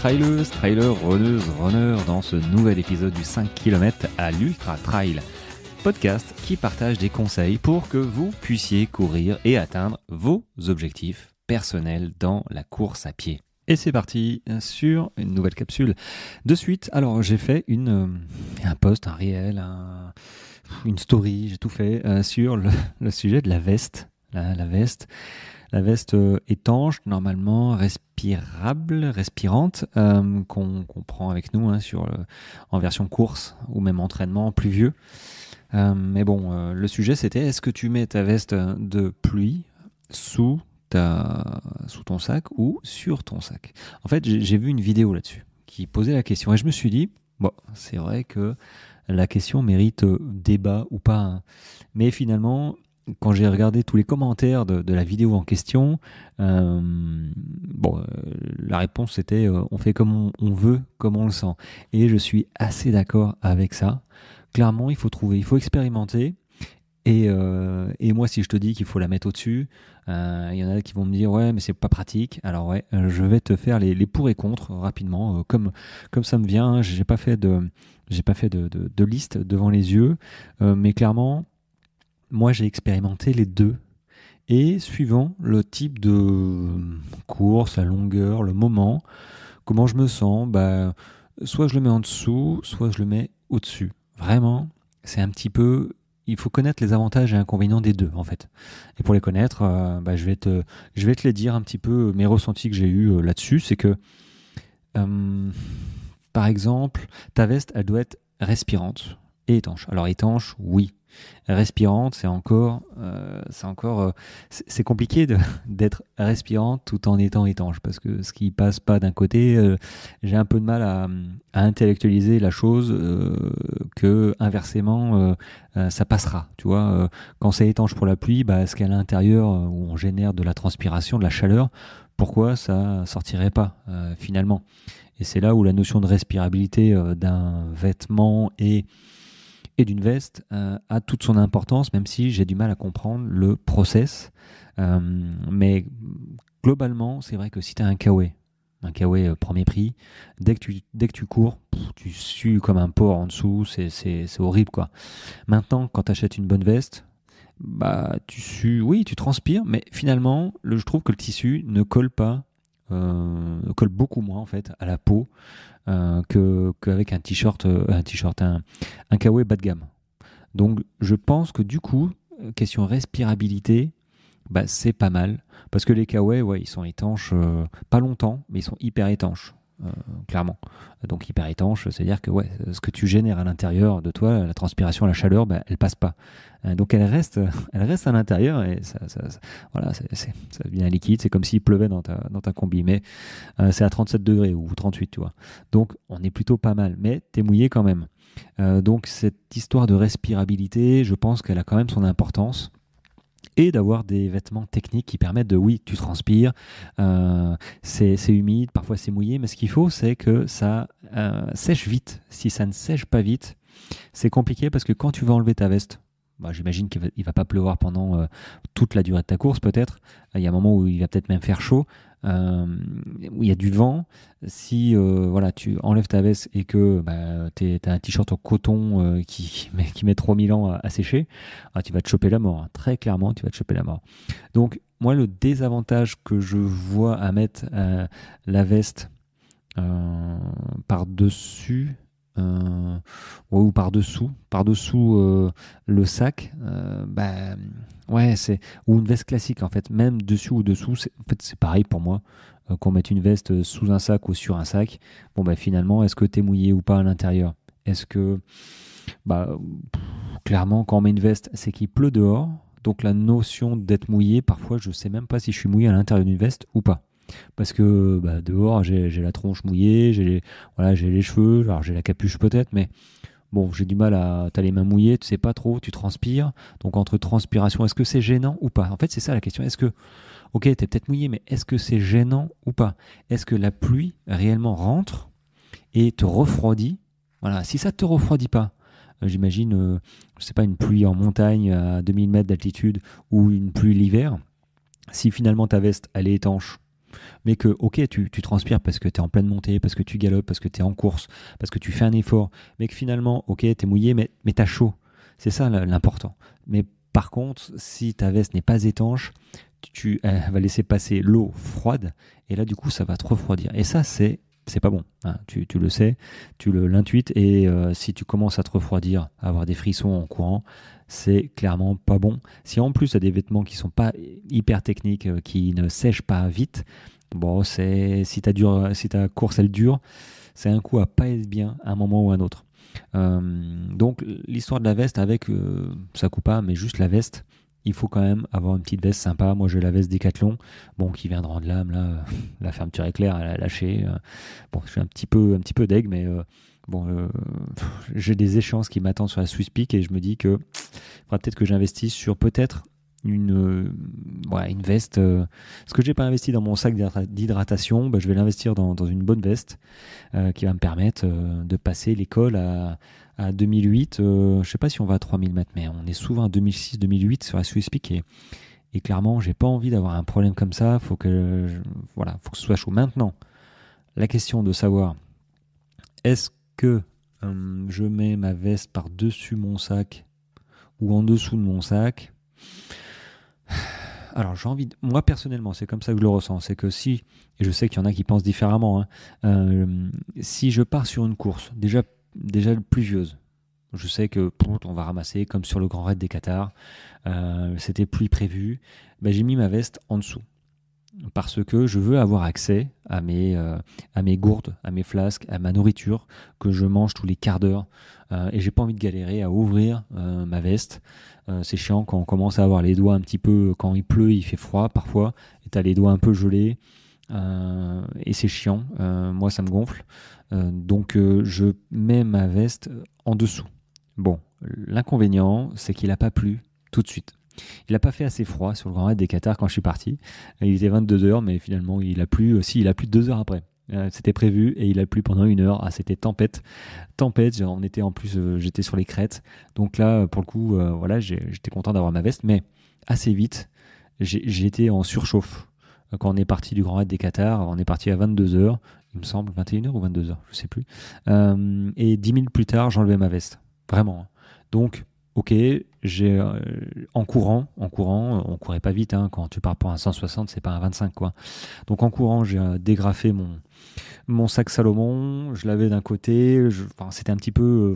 traileuses, trailers, runneuses, runners dans ce nouvel épisode du 5 km à l'Ultra Trail, podcast qui partage des conseils pour que vous puissiez courir et atteindre vos objectifs personnels dans la course à pied. Et c'est parti sur une nouvelle capsule. De suite, alors j'ai fait un post, un réel, une story, j'ai tout fait sur le sujet de la veste. La veste étanche, normalement respirante, qu'on prend avec nous en version course ou même entraînement pluvieux. Mais bon, le sujet c'était, est-ce que tu mets ta veste de pluie sous ton sac ou sur ton sac? En fait, j'ai vu une vidéo là-dessus qui posait la question et je me suis dit, bon, c'est vrai que la question mérite débat ou pas, hein. Mais finalement, quand j'ai regardé tous les commentaires de la vidéo en question, la réponse c'était on fait comme on veut, comme on le sent. Et je suis assez d'accord avec ça. Clairement, il faut expérimenter. Et moi, si je te dis qu'il faut la mettre au-dessus, il y en a qui vont me dire ouais, mais c'est pas pratique. Alors ouais, je vais te faire les pour et contre rapidement, comme ça me vient. J'ai pas fait de liste devant les yeux, mais clairement, moi, j'ai expérimenté les deux. Et suivant le type de course, la longueur, le moment, comment je me sens, soit je le mets en dessous, soit je le mets au-dessus. Vraiment, c'est un petit peu... Il faut connaître les avantages et inconvénients des deux, en fait. Et pour les connaître, je vais te les dire un petit peu mes ressentis que j'ai eus là-dessus. C'est que, par exemple, ta veste, elle doit être respirante et étanche. Alors étanche, oui. Respirante, c'est compliqué d'être respirante tout en étant étanche, parce que ce qui passe pas d'un côté, j'ai un peu de mal à intellectualiser la chose, que inversement ça passera. Tu vois, quand c'est étanche pour la pluie, est-ce qu'à l'intérieur où on génère de la transpiration, de la chaleur, pourquoi ça sortirait pas finalement? Et c'est là où la notion de respirabilité d'un vêtement et d'une veste a toute son importance, même si j'ai du mal à comprendre le process. Mais globalement, c'est vrai que si tu as un Kawaii premier prix, dès que tu cours, tu sues comme un porc en dessous, c'est horrible, quoi. Maintenant, quand tu achètes une bonne veste, tu sues, oui, tu transpires, mais finalement, je trouve que le tissu ne colle pas, colle beaucoup moins en fait à la peau qu'avec un kawaii bas de gamme. Donc je pense que du coup, question respirabilité, c'est pas mal, parce que les kawaii, ouais, ils sont étanches pas longtemps, mais ils sont hyper étanches, clairement. Donc hyper étanches, c'est-à-dire que ouais, ce que tu génères à l'intérieur de toi, la transpiration, la chaleur, elle passe pas. Donc elle reste à l'intérieur et ça devient un liquide. C'est comme s'il pleuvait dans ta combi, mais c'est à 37 degrés ou 38, tu vois. Donc on est plutôt pas mal, mais t'es mouillé quand même. Donc cette histoire de respirabilité, je pense qu'elle a quand même son importance. Et d'avoir des vêtements techniques qui permettent oui, tu transpires, c'est humide, parfois c'est mouillé, mais ce qu'il faut, c'est que ça sèche vite. Si ça ne sèche pas vite, c'est compliqué, parce que quand tu vas enlever ta veste, j'imagine qu'il va pas pleuvoir pendant toute la durée de ta course, peut-être. Il y a un moment où il va peut-être même faire chaud, où il y a du vent. Si tu enlèves ta veste et que t'as un t-shirt en coton qui met 3000 ans à sécher, tu vas te choper la mort. Très clairement, tu vas te choper la mort. Donc, moi, le désavantage que je vois à mettre la veste par-dessus... ou par-dessous le sac, ou une veste classique, en fait, même dessus ou dessous, c'est pareil pour moi, qu'on mette une veste sous un sac ou sur un sac. Finalement, est-ce que t'es mouillé ou pas à l'intérieur? Est-ce que clairement, quand on met une veste, c'est qu'il pleut dehors, donc la notion d'être mouillé, parfois je sais même pas si je suis mouillé à l'intérieur d'une veste ou pas. Parce que dehors, j'ai la tronche mouillée, j'ai les cheveux, alors j'ai la capuche peut-être, mais bon, j'ai du mal t'as les mains mouillées, tu sais pas trop, tu transpires. Donc entre transpiration, est-ce que c'est gênant ou pas? En fait, c'est ça la question. Est-ce que, ok, t'es peut-être mouillé, mais est-ce que c'est gênant ou pas? Est-ce que la pluie réellement rentre et te refroidit? Voilà, si ça te refroidit pas, j'imagine, je sais pas, une pluie en montagne à 2000 mètres d'altitude ou une pluie l'hiver, si finalement ta veste, elle est étanche, Mais que, ok, tu transpires parce que tu es en pleine montée, parce que tu galopes, parce que tu es en course, parce que tu fais un effort, mais que finalement, ok, tu es mouillé, mais tu as chaud. C'est ça l'important. Mais par contre, si ta veste n'est pas étanche, elle va laisser passer l'eau froide, et là, du coup, ça va te refroidir. Et ça, c'est pas bon, hein. Tu le sais, l'intuites, et si tu commences à te refroidir, à avoir des frissons en courant, c'est clairement pas bon. Si en plus tu as des vêtements qui sont pas hyper techniques, qui ne sèchent pas vite, bon, si ta course elle dure, c'est un coup à pas être bien à un moment ou à un autre. Donc l'histoire de la veste avec, ça coupe pas, mais juste la veste, il faut quand même avoir une petite veste sympa. Moi j'ai la veste Décathlon, bon, qui vient de rendre l'âme là, la fermeture éclair, elle a lâché. Bon, je suis un petit peu deg, mais bon, j'ai des échéances qui m'attendent sur la Swiss Peak et je me dis que faudra peut-être que j'investisse sur peut-être une veste. Ce que j'ai pas investi dans mon sac d'hydratation, bah, je vais l'investir dans une bonne veste qui va me permettre de passer l'école à 2008. Je sais pas si on va à 3000 mètres, mais on est souvent à 2006-2008 sur la Swiss Peak et clairement, j'ai pas envie d'avoir un problème comme ça. Faut que ce soit chaud. Maintenant, la question de savoir est-ce que je mets ma veste par-dessus mon sac ou en dessous de mon sac. Alors moi personnellement, c'est comme ça que je le ressens, c'est que si, et je sais qu'il y en a qui pensent différemment, hein, si je pars sur une course déjà pluvieuse, je sais que on va ramasser comme sur le Grand Raid des Qatars, c'était pluie prévue, ben, j'ai mis ma veste en dessous. Parce que je veux avoir accès à mes gourdes, à mes flasques, à ma nourriture que je mange tous les quarts d'heure. Et j'ai pas envie de galérer à ouvrir ma veste. C'est chiant quand on commence à avoir les doigts un petit peu, quand il pleut, il fait froid parfois, et t'as les doigts un peu gelés. Et c'est chiant. Moi, ça me gonfle. Donc, je mets ma veste en dessous. Bon, l'inconvénient, c'est qu'il n'a pas plu tout de suite. Il n'a pas fait assez froid sur le Grand Raid des Qatars quand je suis parti. Il était 22h, mais finalement, il a plu aussi. Il a plu 2 heures après. C'était prévu et il a plu pendant 1 heure. Ah, c'était tempête. Tempête, on était en plus, j'étais sur les crêtes. Donc là, pour le coup, voilà, j'étais content d'avoir ma veste. Mais assez vite, j'ai été en surchauffe. Quand on est parti du Grand Raid des Qatars, on est parti à 22h, il me semble, 21h ou 22h, je sais plus. Et 10 minutes plus tard, j'enlevais ma veste. Vraiment. Donc, ok, en courant, on courait pas vite, hein, quand tu pars pour un 160, c'est pas un 25 quoi. Donc en courant, j'ai dégrafé mon sac Salomon, je l'avais d'un côté, c'était un petit peu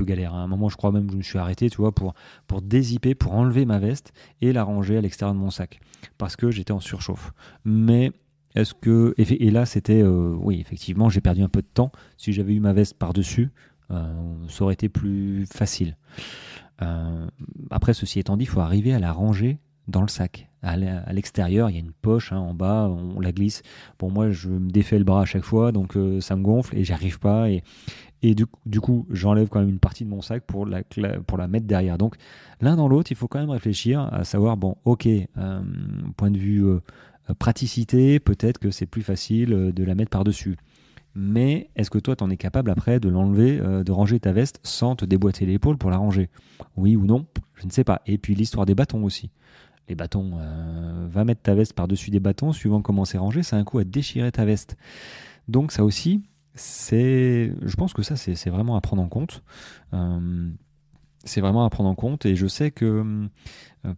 galère, hein. À un moment, je crois même que je me suis arrêté, tu vois, pour dézipper, pour enlever ma veste et la ranger à l'extérieur de mon sac parce que j'étais en surchauffe. Mais et là c'était oui, effectivement, j'ai perdu un peu de temps. Si j'avais eu ma veste par-dessus, ça aurait été plus facile. Après, ceci étant dit, il faut arriver à la ranger dans le sac. À l'extérieur, il y a une poche, hein, en bas, on la glisse. Bon, moi, je me défais le bras à chaque fois, donc ça me gonfle et j'y arrive pas. Et du coup, j'enlève quand même une partie de mon sac pour la mettre derrière. Donc, l'un dans l'autre, il faut quand même réfléchir à savoir, bon, ok, point de vue praticité, peut-être que c'est plus facile de la mettre par-dessus. Mais est-ce que toi, t'en es capable après de l'enlever, de ranger ta veste sans te déboîter l'épaule pour la ranger? Oui ou non? Je ne sais pas. Et puis l'histoire des bâtons aussi. Les bâtons, va mettre ta veste par-dessus des bâtons, suivant comment c'est rangé, c'est un coup à déchirer ta veste. Donc ça aussi, je pense que ça, c'est vraiment à prendre en compte. C'est vraiment à prendre en compte. Et je sais que,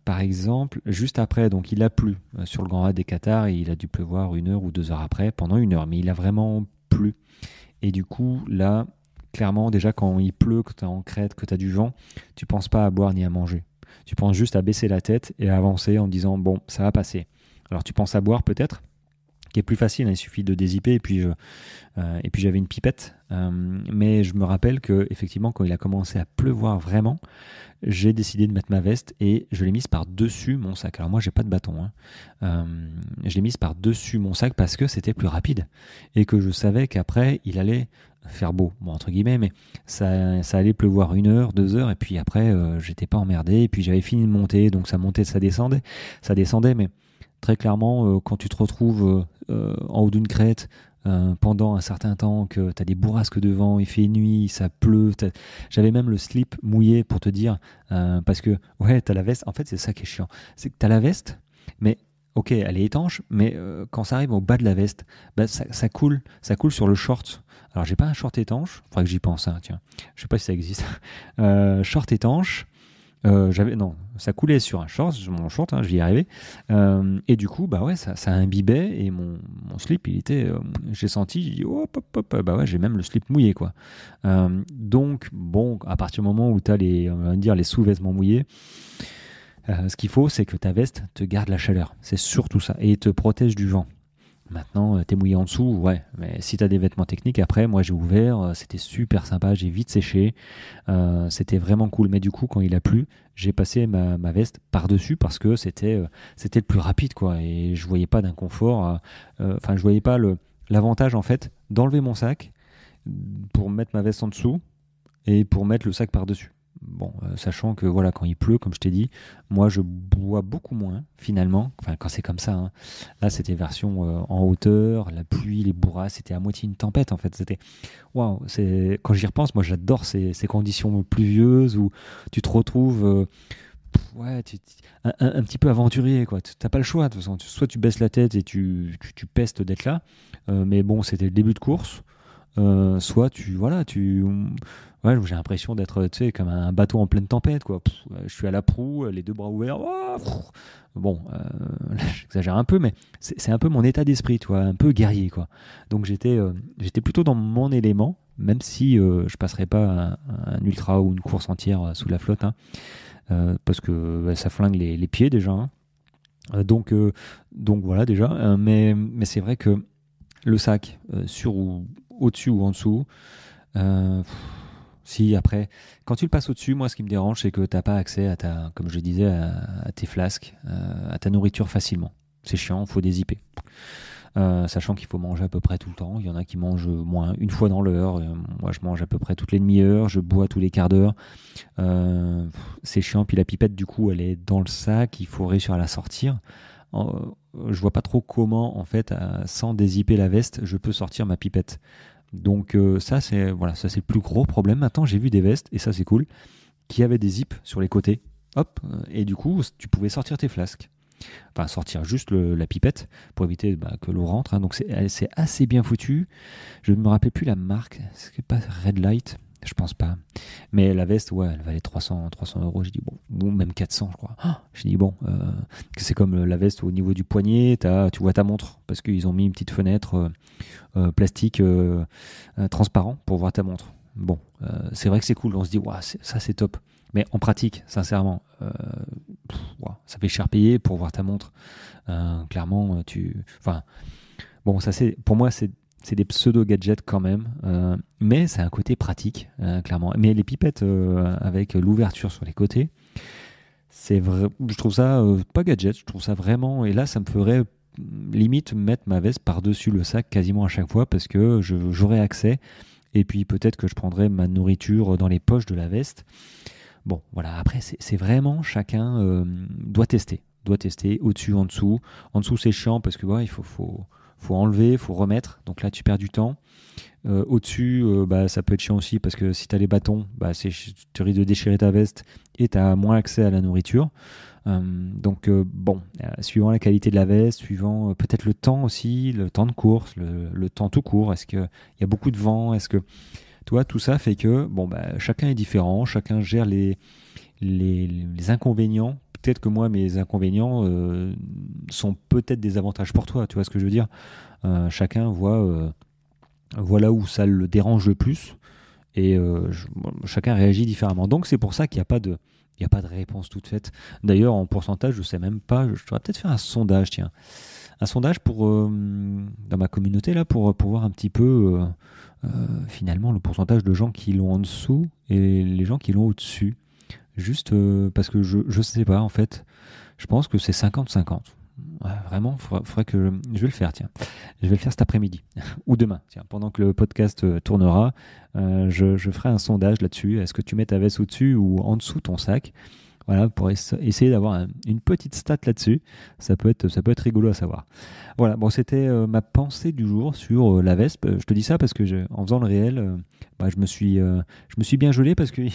par exemple, juste après, donc il a plu sur le Grand Raid des Qatars, et il a dû pleuvoir 1 heure ou 2 heures après, pendant 1 heure. Mais il a vraiment plu. Et du coup, là, clairement, déjà quand il pleut, que tu es en crête, que tu as du vent, tu penses pas à boire ni à manger. Tu penses juste à baisser la tête et à avancer en disant, bon, ça va passer. Alors tu penses à boire peut-être, qui est plus facile, hein, il suffit de dézipper et puis j'avais une pipette. Mais je me rappelle que effectivement, quand il a commencé à pleuvoir vraiment, j'ai décidé de mettre ma veste et je l'ai mise par-dessus mon sac. Alors moi, j'ai pas de bâton, hein. Je l'ai mise par-dessus mon sac parce que c'était plus rapide et que je savais qu'après, il allait faire beau, bon, entre guillemets, mais ça allait pleuvoir 1 heure, 2 heures, et puis après, j'étais pas emmerdé, et puis j'avais fini de monter, donc ça montait, ça descendait, mais très clairement, quand tu te retrouves en haut d'une crête, pendant un certain temps, que tu as des bourrasques de vent, il fait nuit, ça pleut. J'avais même le slip mouillé pour te dire, parce que, ouais, tu as la veste. En fait, c'est ça qui est chiant. C'est que tu as la veste, mais ok, elle est étanche, mais quand ça arrive au bas de la veste, bah, ça coule sur le short. Alors, j'ai pas un short étanche, faudrait que j'y pense, hein, tiens. Je sais pas si ça existe. Short étanche. Non, ça coulait sur un short, sur mon short, hein, j'y arrivais. Et du coup, bah ouais, ça imbibait et mon slip, il était, j'ai senti, j'ai dit, hop, hop, hop, bah ouais, j'ai même le slip mouillé, quoi. Donc, bon, à partir du moment où tu as on va dire, les sous-vêtements mouillés, ce qu'il faut, c'est que ta veste te garde la chaleur. C'est surtout ça. Et te protège du vent. Maintenant, t'es mouillé en dessous, ouais. Mais si t'as des vêtements techniques, après, moi j'ai ouvert, c'était super sympa, j'ai vite séché. C'était vraiment cool. Mais du coup, quand il a plu, j'ai passé ma veste par-dessus parce que c'était le plus rapide, quoi. Et je voyais pas d'inconfort. Enfin, je voyais pas l'avantage, en fait, d'enlever mon sac pour mettre ma veste en dessous et pour mettre le sac par-dessus. Bon, sachant que voilà, quand il pleut, comme je t'ai dit, moi je bois beaucoup moins finalement. Enfin, quand c'est comme ça, hein. Là, c'était version en hauteur, la pluie, les bourrasques, c'était à moitié une tempête en fait. C'était waouh. C'est quand j'y repense, moi j'adore ces conditions pluvieuses où tu te retrouves ouais, un petit peu aventurier quoi. T'as pas le choix de toute façon. Soit tu baisses la tête et tu pestes d'être là, mais bon, c'était le début de course. Soit ouais, j'ai l'impression d'être, tu sais, comme un bateau en pleine tempête, quoi. Je suis à la proue, les deux bras ouverts. Bon, là, j'exagère un peu, mais c'est un peu mon état d'esprit, tu vois, un peu guerrier, quoi. Donc j'étais plutôt dans mon élément, même si je passerai pas un ultra ou une course entière sous la flotte, hein, parce que bah, ça flingue les pieds déjà, hein. Donc voilà déjà, mais c'est vrai que le sac sur ou au-dessus ou en dessous. Si après, quand tu le passes au-dessus, moi ce qui me dérange, c'est que tu n'as pas accès comme je disais, à tes flasques, à ta nourriture facilement. C'est chiant, il faut dézipper. Sachant qu'il faut manger à peu près tout le temps. Il y en a qui mangent moins, une fois dans l'heure. Moi je mange à peu près toutes les demi-heures, je bois tous les quarts d'heure. C'est chiant, puis la pipette du coup elle est dans le sac, il faut réussir à la sortir. Je vois pas trop comment en fait sans dézipper la veste je peux sortir ma pipette. Donc ça c'est le plus gros problème. Maintenant j'ai vu des vestes et ça c'est cool qui avaient des zips sur les côtés. Hop, et du coup tu pouvais sortir tes flasques. Enfin sortir juste la pipette pour éviter que l'eau rentre, hein. Donc c'est assez bien foutu. Je ne me rappelle plus la marque. C'est pas Red Light. Je pense pas. Mais la veste, ouais, elle valait 300 euros. J'ai dit, bon, ou même 400, je crois. J'ai dit, bon, c'est comme la veste au niveau du poignet, tu vois ta montre, parce qu'ils ont mis une petite fenêtre plastique transparent pour voir ta montre. Bon, c'est vrai que c'est cool. On se dit, ouais, ça c'est top. Mais en pratique, sincèrement, ça fait cher payer pour voir ta montre. Clairement, Enfin, bon, pour moi, c'est des pseudo-gadgets quand même, mais c'est un côté pratique, clairement. Mais les pipettes avec l'ouverture sur les côtés, c'est vrai, je trouve ça pas gadget, je trouve ça vraiment, et là ça me ferait limite mettre ma veste par-dessus le sac quasiment à chaque fois parce que j'aurais accès, et puis peut-être que je prendrais ma nourriture dans les poches de la veste. Bon, voilà, après c'est vraiment chacun doit tester au-dessus, en dessous. En dessous c'est chiant parce que ouais, il faut enlever, il faut remettre. Donc là, tu perds du temps. Au-dessus, ça peut être chiant aussi parce que si tu as les bâtons, tu risques de déchirer ta veste et tu as moins accès à la nourriture. Suivant la qualité de la veste, suivant peut-être le temps aussi, le temps de course, le temps tout court, est-ce qu'il y a beaucoup de vent, est-ce que toi, tout ça fait que chacun est différent, chacun gère les inconvénients. Peut-être que moi, mes inconvénients sont peut-être des avantages pour toi, tu vois ce que je veux dire. Chacun voit là où ça le dérange le plus et chacun réagit différemment. Donc c'est pour ça qu'il n'y a pas de réponse toute faite. D'ailleurs, en pourcentage, je ne sais même pas, je devrais peut-être faire un sondage, tiens. Un sondage dans ma communauté, là, pour voir un petit peu finalement le pourcentage de gens qui l'ont en dessous et les gens qui l'ont au-dessus. Juste parce que je ne sais pas, en fait. Je pense que c'est 50-50. Ouais, vraiment, faudrait que je vais le faire, tiens. Je vais le faire cet après-midi ou demain. Tiens, pendant que le podcast tournera, je ferai un sondage là-dessus. Est-ce que tu mets ta veste au-dessus ou en dessous ton sac? Voilà, pour essayer d'avoir une petite stat là-dessus. Ça peut être rigolo à savoir. Voilà, bon, c'était ma pensée du jour sur la veste. Je te dis ça parce que en faisant le réel, je me suis bien gelé parce qu'il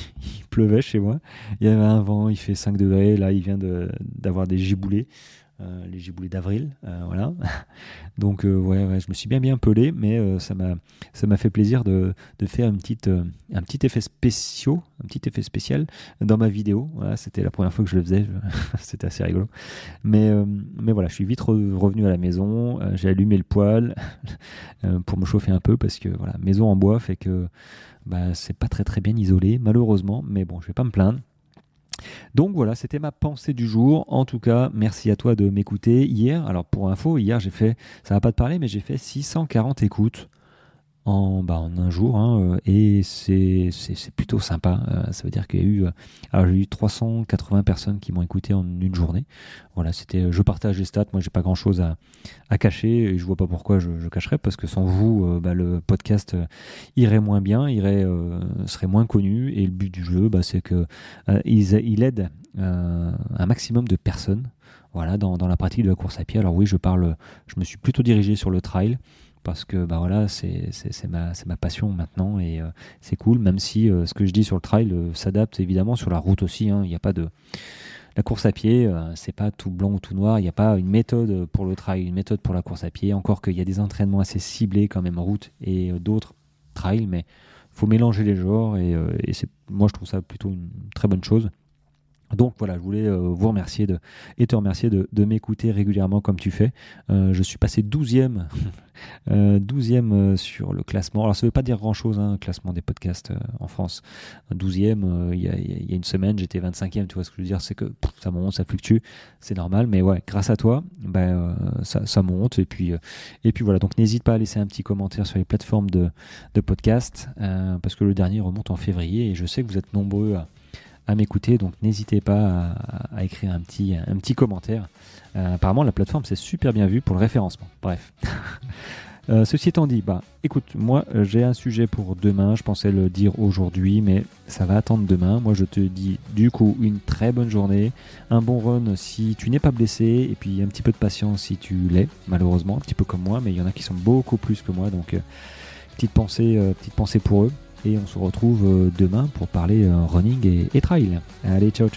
pleuvait chez moi. Il y avait un vent, il fait 5 degrés. Là, il vient d'avoir des giboulées. les giboulées d'avril, voilà. Donc ouais, je me suis bien pelé, mais ça m'a fait plaisir de faire un petit effet spécial dans ma vidéo. Voilà, c'était la première fois que je le faisais, c'était assez rigolo. Mais voilà, je suis vite revenu à la maison, j'ai allumé le poêle pour me chauffer un peu parce que voilà, maison en bois fait que c'est pas très bien isolé malheureusement, mais bon, je vais pas me plaindre. Donc voilà, c'était ma pensée du jour. En tout cas, merci à toi de m'écouter. Alors pour info, hier ça va pas te parler, mais j'ai fait 640 écoutes en un jour, hein, et c'est plutôt sympa. Ça veut dire qu'il y a eu, alors j'ai eu 380 personnes qui m'ont écouté en une journée. Voilà, je partage les stats. Moi, j'ai pas grand chose à cacher et je vois pas pourquoi je cacherais parce que sans vous, le podcast irait moins bien, serait moins connu. Et le but du jeu, c'est que il aide un maximum de personnes. Voilà, dans la pratique de la course à pied. Alors oui, je me suis plutôt dirigé sur le trail parce que voilà, c'est ma passion maintenant et c'est cool, même si ce que je dis sur le trail s'adapte évidemment sur la route aussi, hein. Il n'y a pas de la course à pied, c'est pas tout blanc ou tout noir, il n'y a pas une méthode pour le trail, une méthode pour la course à pied, encore qu'il y a des entraînements assez ciblés quand même route et d'autres trail, mais faut mélanger les genres et moi je trouve ça plutôt une très bonne chose. Donc voilà, je voulais vous remercier te remercier de m'écouter régulièrement comme tu fais. Je suis passé 12e, 12e sur le classement. Alors ça ne veut pas dire grand-chose, hein, le classement des podcasts en France. 12e, il y a une semaine, j'étais 25e, tu vois ce que je veux dire, c'est que ça monte, ça fluctue, c'est normal. Mais ouais, grâce à toi, ça monte. Et puis voilà, donc n'hésite pas à laisser un petit commentaire sur les plateformes de podcast, parce que le dernier remonte en février et je sais que vous êtes nombreux à m'écouter, donc n'hésitez pas à écrire un petit commentaire. Apparemment la plateforme c'est super bien vu pour le référencement. Bref. Ceci étant dit, écoute, moi j'ai un sujet pour demain, je pensais le dire aujourd'hui, mais ça va attendre demain. Moi je te dis du coup une très bonne journée, un bon run si tu n'es pas blessé, et puis un petit peu de patience si tu l'es, malheureusement, un petit peu comme moi, mais il y en a qui sont beaucoup plus que moi, donc petite pensée pour eux. Et on se retrouve demain pour parler running et trail. Allez, ciao.